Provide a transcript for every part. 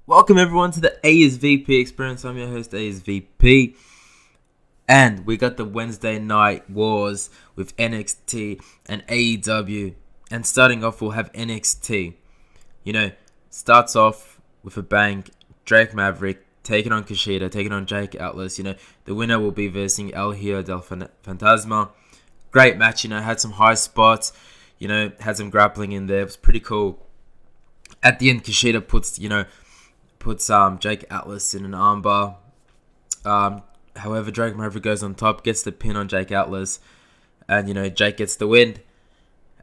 Welcome everyone to the ASVP experience. I'm your host ASVP, and we got the Wednesday night wars with NXT and AEW. And starting off, we'll have NXT. Starts off with a bang. Drake Maverick taking on Kushida, taking on Jake Atlas. The winner will be versing El Hijo del Fantasma. Great match. Had some high spots. Had some grappling in there. It was pretty cool. At the end, Kushida puts Jake Atlas in an armbar. However, Drake Maverick goes on top, gets the pin on Jake Atlas, and Jake gets the win.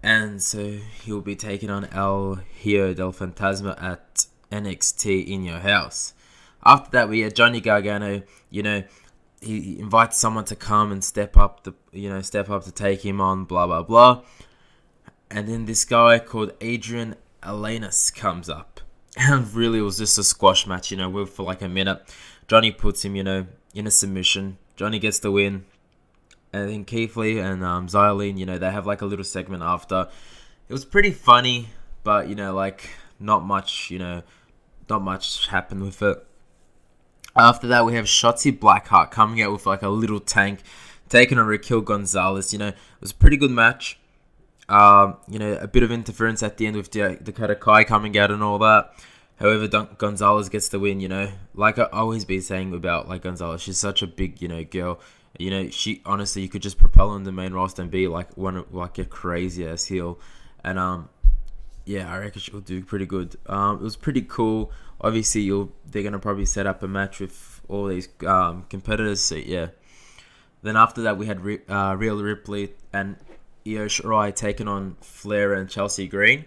And so he'll be taking on El Hijo del Fantasma at NXT in your house. After that, we had Johnny Gargano. He invites someone to come and step up to take him on. Blah blah blah. And then this guy called Adrian Alanis comes up. And really, it was just a squash match, for like a minute. Johnny puts him, in a submission. Johnny gets the win. And then Keith Lee and Xylene, they have like a little segment after. It was pretty funny, but, not much happened with it. After that, we have Shotzi Blackheart coming out with like a little tank, taking on Raquel Gonzalez. It was a pretty good match. A bit of interference at the end with Dakota Kai coming out and all that. However, Gonzalez gets the win, Like I always be saying about like Gonzalez, she's such a big, girl. She honestly, you could just propel on the main roster and be like a crazy ass heel. And I reckon she'll do pretty good. It was pretty cool. Obviously, they're gonna probably set up a match with all these competitors. So yeah. Then after that, we had Rhea Ripley and Io Shirai taking on Flair and Chelsea Green.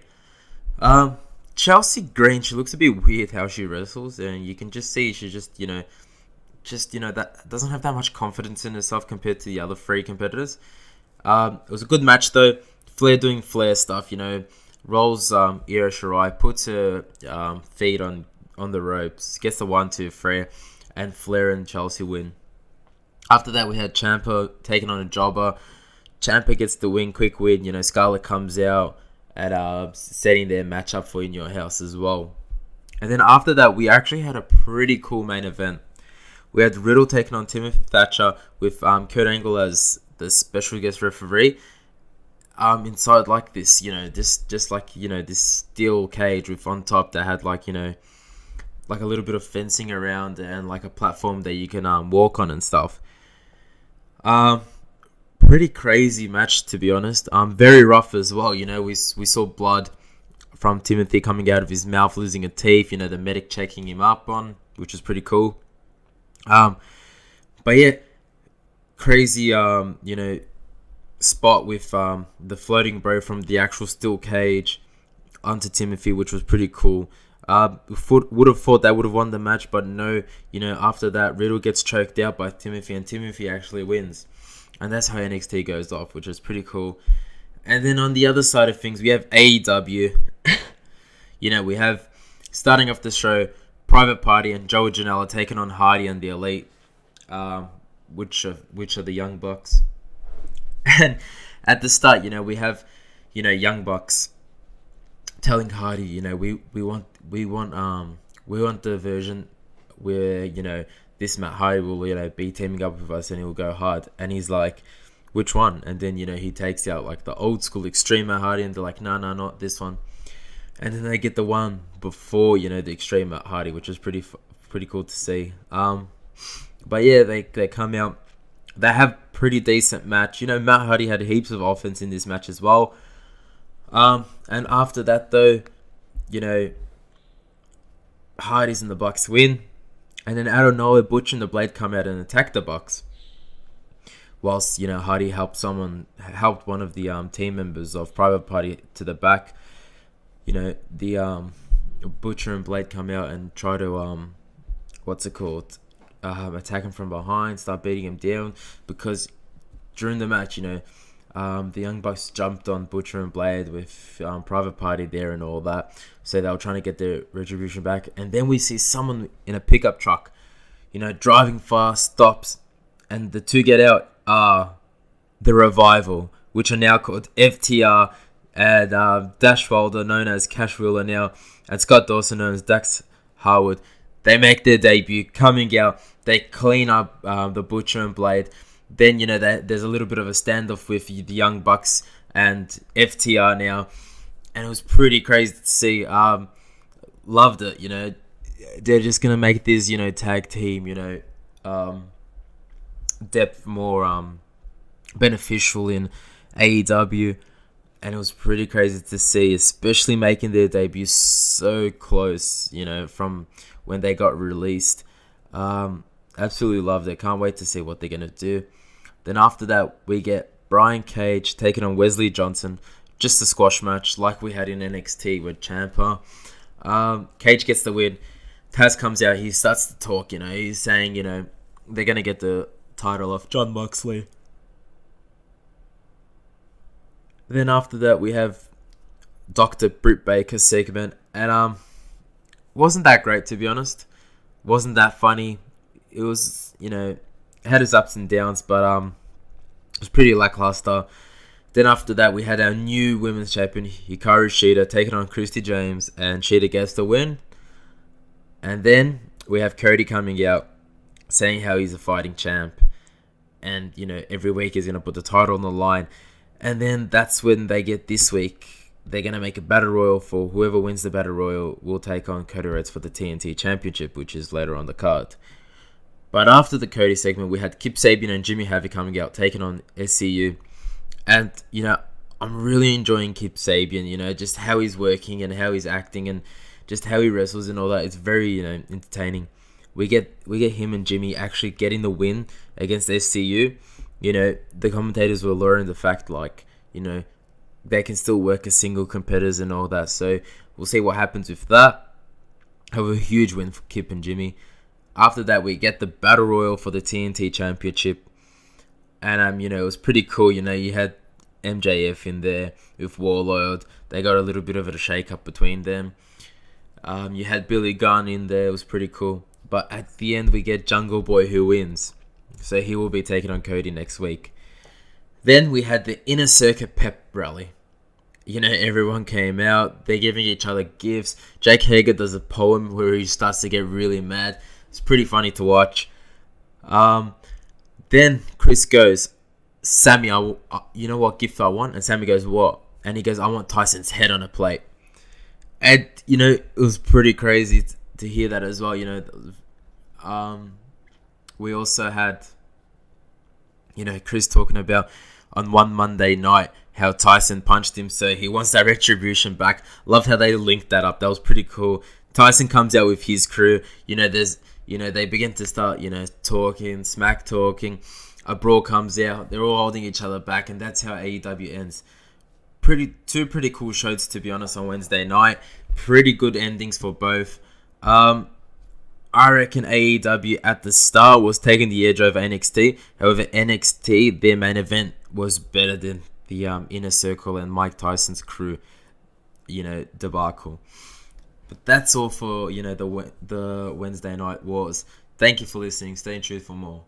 Chelsea Green, she looks a bit weird how she wrestles, and you can just see she that doesn't have that much confidence in herself compared to the other three competitors. It was a good match though. Flair doing Flair stuff, rolls Io Shirai, puts her feet on the ropes, gets the 1-2-3, and Flair and Chelsea win. After that, we had Ciampa taking on a jobber. Ciampa gets the win, quick win. Scarlett comes out at setting their match up for In Your House as well. And then after that, we actually had a pretty cool main event. We had Riddle taking on Timothy Thatcher with Kurt Angle as the special guest referee. Inside like this, this steel cage with on top that had like a little bit of fencing around and like a platform that you can walk on and stuff. Pretty crazy match, to be honest. Very rough as well. We saw blood from Timothy coming out of his mouth, losing a teeth. The medic checking him up on, which is pretty cool. But yeah, crazy. Spot with the floating bro from the actual steel cage onto Timothy, which was pretty cool. Would have thought that would have won the match, but no. After that, Riddle gets choked out by Timothy, and Timothy actually wins. And that's how NXT goes off, which is pretty cool. And then on the other side of things, we have AEW. We have, starting off the show, Private Party and Joey Janela taking on Hardy and the Elite, which are the Young Bucks. And at the start, we have, Young Bucks telling Hardy, we want the version where, this Matt Hardy will, be teaming up with us and he'll go hard. And he's like, which one? And then, he takes out like the old school Extreme Matt Hardy and they're like, no, not this one. And then they get the one before, the Extreme Matt Hardy, which is pretty cool to see. But yeah, they come out. They have pretty decent match. Matt Hardy had heaps of offense in this match as well. And after that though, Hardy's and the Bucks win. And then out of nowhere, Butcher and the Blade come out and attack the Bucks. Whilst, Hardy helped one of the team members of Private Party to the back. The Butcher and Blade come out and try to, attack him from behind, start beating him down. Because during the match, the Young Bucks jumped on Butcher and Blade with Private Party there and all that. So they were trying to get their retribution back. And then we see someone in a pickup truck, driving fast, stops. And the two get out the Revival, which are now called FTR and Dash Folder, known as Cash Wheeler now, and Scott Dawson, known as Dax Harwood. They make their debut, coming out. They clean up the Butcher and Blade. Then, there's a little bit of a standoff with the Young Bucks and FTR now. And it was pretty crazy to see. Loved it, They're just going to make this, tag team, depth more beneficial in AEW. And it was pretty crazy to see, especially making their debut so close, from when they got released. Absolutely loved it. Can't wait to see what they're going to do. Then after that, we get Brian Cage taking on Wesley Johnson. Just a squash match like we had in NXT with Ciampa. Cage gets the win. Taz comes out. He starts to talk, He's saying, they're going to get the title off Jon Moxley. Then after that, we have Dr. Britt Baker's segment. And wasn't that great, to be honest. Wasn't that funny. It was, it had its ups and downs, but it was pretty lackluster. Then after that, we had our new women's champion, Hikaru Shida, taking on Christy James, and Shida gets the win. And then we have Cody coming out, saying how he's a fighting champ. And, every week he's going to put the title on the line. And then that's when they get this week. They're going to make a battle royal for whoever wins the battle royal will take on Cody Rhodes for the TNT Championship, which is later on the card. But after the Cody segment, we had Kip Sabian and Jimmy Havoc coming out, taking on SCU. And, I'm really enjoying Kip Sabian, just how he's working and how he's acting and just how he wrestles and all that. It's very, entertaining. We get him and Jimmy actually getting the win against SCU. The commentators were luring the fact, they can still work as single competitors and all that. So we'll see what happens with that. Have a huge win for Kip and Jimmy. After that, we get the Battle Royal for the TNT Championship. And, it was pretty cool. You had MJF in there with Warlord. They got a little bit of a shake-up between them. You had Billy Gunn in there. It was pretty cool. But at the end, we get Jungle Boy who wins. So he will be taking on Cody next week. Then we had the Inner Circle pep rally. Everyone came out. They're giving each other gifts. Jake Hager does a poem where he starts to get really mad. It's pretty funny to watch. Then Chris goes, Sammy, you know what gift I want? And Sammy goes, what? And he goes, I want Tyson's head on a plate. And, it was pretty crazy to hear that as well. We also had, Chris talking about on one Monday night how Tyson punched him, so he wants that retribution back. Loved how they linked that up. That was pretty cool. Tyson comes out with his crew. They begin to start, talking, smack talking. A brawl comes out. They're all holding each other back, and that's how AEW ends. Two pretty cool shows, to be honest, on Wednesday night. Pretty good endings for both. I reckon AEW at the start was taking the edge over NXT. However, NXT, their main event, was better than the Inner Circle and Mike Tyson's crew, debacle. But that's all for, the Wednesday Night Wars. Thank you for listening. Stay tuned for more.